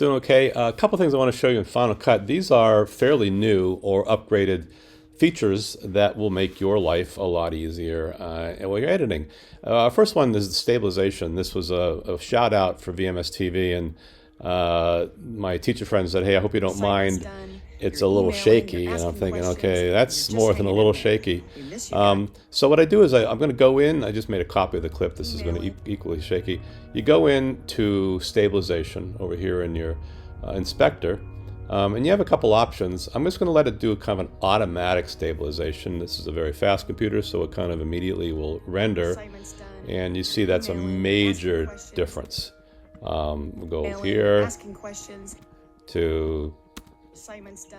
Doing okay. A couple things I want to show you in Final Cut. These are fairly new or upgraded features that will make your life a lot easier while you're editing. First one is the stabilization. This was a shout out for VMS TV, and my teacher friend said, "Hey, I hope you don't mind. It's a little shaky." And I'm thinking, okay, that's more than a little shaky. So what I do is I'm going to go in. I just made a copy of the clip. This is going to equally shaky. You go into stabilization over here in your inspector, and you have a couple options. I'm just going to let it do kind of an automatic stabilization. This is a very fast computer, so it kind of immediately will render, and you see that's a major difference. We'll go here to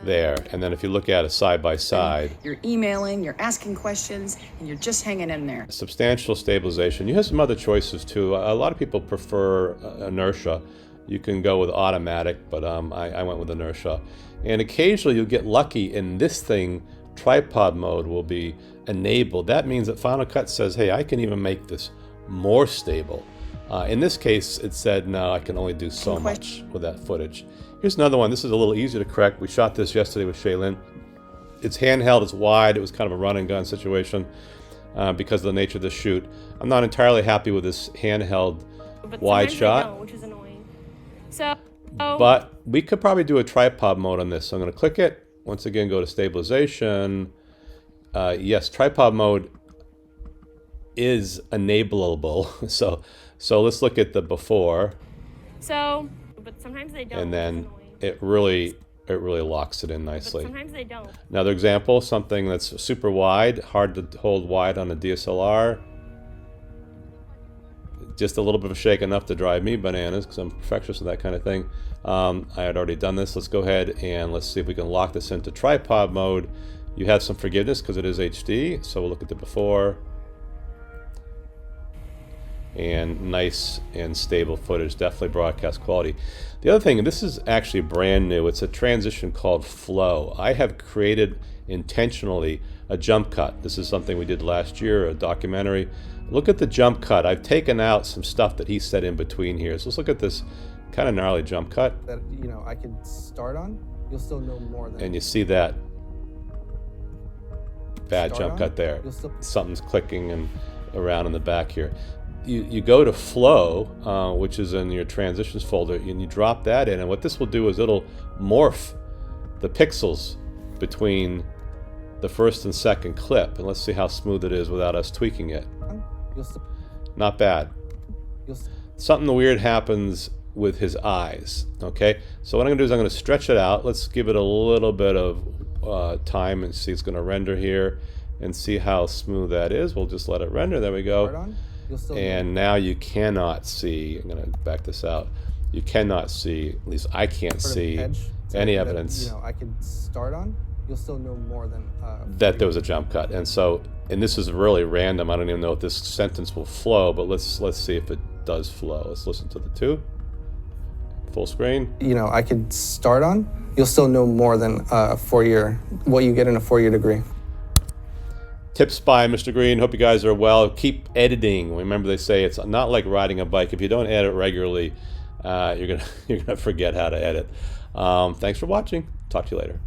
there, and then if you look at it side by side, you're emailing, you're asking questions, and you're just hanging in there. Substantial stabilization. You have some other choices too. A lot of people prefer inertia. You can go with automatic, but I went with inertia. And occasionally you'll get lucky in this thing. Tripod mode will be enabled. That means that Final Cut says, hey, I can even make this more stable. In this case, it said, no, I can only do so much with that footage. Here's another one. This is a little easier to correct. We shot this yesterday with Shaylin. It's handheld, it's wide. It was kind of a run and gun situation because of the nature of the shoot. I'm not entirely happy with this handheld wide shot. Which is annoying. But we could probably do a tripod mode on this. So I'm going to click it. Once again, go to stabilization. Yes, tripod mode is enableable. So let's look at the before. But sometimes they don't. And then it really locks it in nicely. But sometimes they don't. Another example, something that's super wide, hard to hold wide on a DSLR. Just a little bit of a shake, enough to drive me bananas because I'm a perfectionist with that kind of thing. I had already done this. Let's go ahead and let's see if we can lock this into tripod mode. You have some forgiveness because it is HD. So we'll look at the before. And nice and stable footage, definitely broadcast quality. The other thing, and this is actually brand new, it's a transition called flow. I have created intentionally a jump cut. This is something we did last year, a documentary. Look at the jump cut. I've taken out some stuff that he said in between here. So let's look at this kind of gnarly jump cut. That, you know, I could start on, you'll still know more than. And you see that bad jump cut there. Something's clicking and around in the back here. You go to flow, which is in your transitions folder, and you drop that in, and what this will do is it'll morph the pixels between the first and second clip, and let's see how smooth it is without us tweaking it. Not bad. Something weird happens with his eyes. Okay, so what I'm gonna do is I'm gonna stretch it out. Let's give it a little bit of time and see. It's gonna render here and see how smooth that is. We'll just let it render. There we go. And now you cannot see, I'm going to back this out, you cannot see, at least I can't see any evidence, you know, I could start on, you'll still know more than that there was a jump cut. And so, and this is really random, I don't even know if this sentence will flow, but let's see if it does flow. Let's listen to the two. Full screen. You know, I could start on, you'll still know more than what you get in a 4-year degree. Tips by Mr. Green. Hope you guys are well. Keep editing. Remember, they say it's not like riding a bike. If you don't edit regularly, you're gonna forget how to edit. Thanks for watching. Talk to you later.